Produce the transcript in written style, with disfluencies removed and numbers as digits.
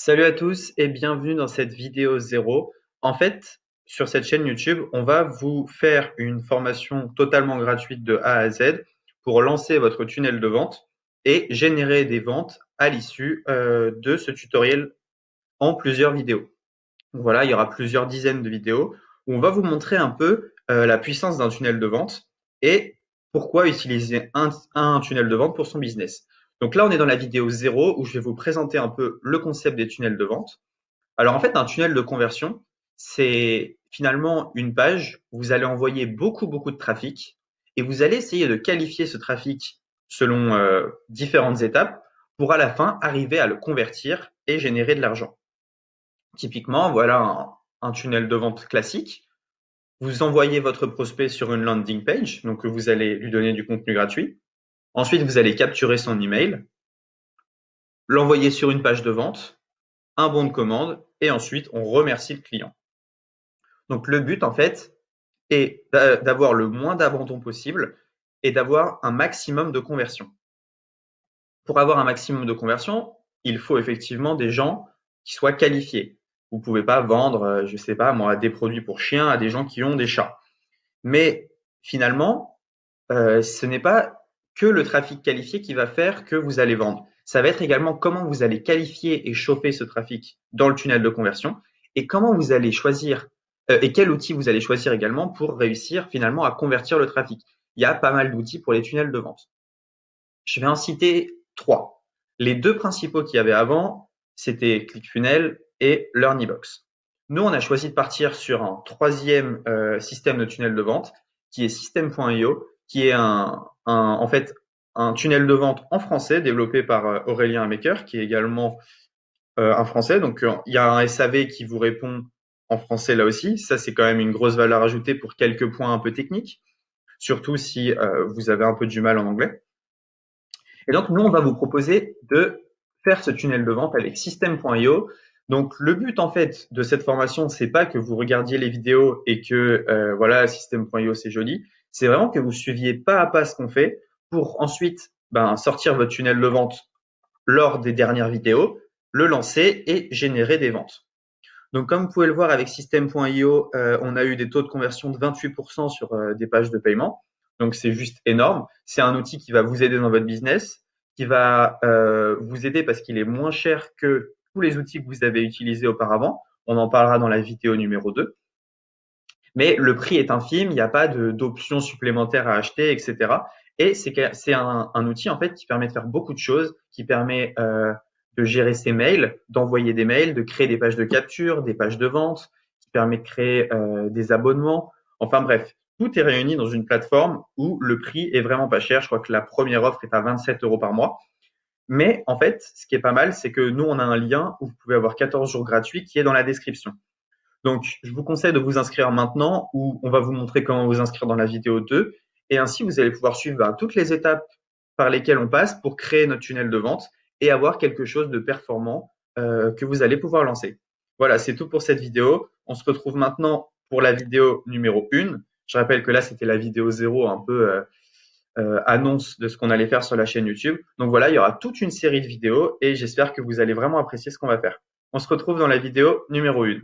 Salut à tous et bienvenue dans cette vidéo zéro. En fait, sur cette chaîne YouTube, on va vous faire une formation totalement gratuite de A à Z pour lancer votre tunnel de vente et générer des ventes à l'issue de ce tutoriel en plusieurs vidéos. Donc voilà, il y aura plusieurs dizaines de vidéos où on va vous montrer un peu la puissance d'un tunnel de vente et pourquoi utiliser un tunnel de vente pour son business. Donc là, on est dans la vidéo zéro où je vais vous présenter un peu le concept des tunnels de vente. Alors en fait, un tunnel de conversion, c'est finalement une page où vous allez envoyer beaucoup de trafic et vous allez essayer de qualifier ce trafic selon différentes étapes pour à la fin arriver à le convertir et générer de l'argent. Typiquement, voilà un tunnel de vente classique. Vous envoyez votre prospect sur une landing page, donc vous allez lui donner du contenu gratuit. Ensuite, vous allez capturer son email, l'envoyer sur une page de vente, un bon de commande, et ensuite on remercie le client. Donc le but en fait est d'avoir le moins d'abandon possible et d'avoir un maximum de conversion. Pour avoir un maximum de conversion, il faut effectivement des gens qui soient qualifiés. Vous ne pouvez pas vendre, je ne sais pas moi, des produits pour chiens à des gens qui ont des chats. Mais finalement, ce n'est pas que le trafic qualifié qui va faire que vous allez vendre. Ça va être également comment vous allez qualifier et chauffer ce trafic dans le tunnel de conversion et comment vous allez choisir et quel outil vous allez choisir également pour réussir finalement à convertir le trafic. Il y a pas mal d'outils pour les tunnels de vente. Je vais en citer trois. Les deux principaux qu'il y avait avant, c'était ClickFunnels et LearnyBox. Nous, on a choisi de partir sur un troisième système de tunnel de vente qui est System.io, qui est en fait un tunnel de vente en français développé par Aurélien Maker, qui est également un français. Donc, il y a un SAV qui vous répond en français là aussi. Ça, c'est quand même une grosse valeur ajoutée pour quelques points un peu techniques, surtout si vous avez un peu du mal en anglais. Et donc, nous, on va vous proposer de faire ce tunnel de vente avec System.io. Donc, le but, en fait, de cette formation, c'est pas que vous regardiez les vidéos et que, voilà, System.io, c'est joli. C'est vraiment que vous suiviez pas à pas ce qu'on fait pour ensuite, sortir votre tunnel de vente lors des dernières vidéos, le lancer et générer des ventes. Donc, comme vous pouvez le voir avec System.io, on a eu des taux de conversion de 28% sur des pages de paiement. Donc, c'est juste énorme. C'est un outil qui va vous aider dans votre business, qui va vous aider parce qu'il est moins cher que tous les outils que vous avez utilisés auparavant. On en parlera dans la vidéo numéro 2. Mais le prix est infime, il n'y a pas d'options supplémentaires à acheter, etc. Et c'est un outil en fait qui permet de faire beaucoup de choses, qui permet de gérer ses mails, d'envoyer des mails, de créer des pages de capture, des pages de vente, qui permet de créer des abonnements. Enfin bref, tout est réuni dans une plateforme où le prix est vraiment pas cher. Je crois que la première offre est à 27 euros par mois. Mais en fait, ce qui est pas mal, c'est que nous, on a un lien où vous pouvez avoir 14 jours gratuits qui est dans la description. Donc, je vous conseille de vous inscrire maintenant où on va vous montrer comment vous inscrire dans la vidéo 2. Et ainsi, vous allez pouvoir suivre toutes les étapes par lesquelles on passe pour créer notre tunnel de vente et avoir quelque chose de performant que vous allez pouvoir lancer. Voilà, c'est tout pour cette vidéo. On se retrouve maintenant pour la vidéo numéro 1. Je rappelle que là, c'était la vidéo 0, un peu annonce de ce qu'on allait faire sur la chaîne YouTube. Donc voilà, il y aura toute une série de vidéos et j'espère que vous allez vraiment apprécier ce qu'on va faire. On se retrouve dans la vidéo numéro 1.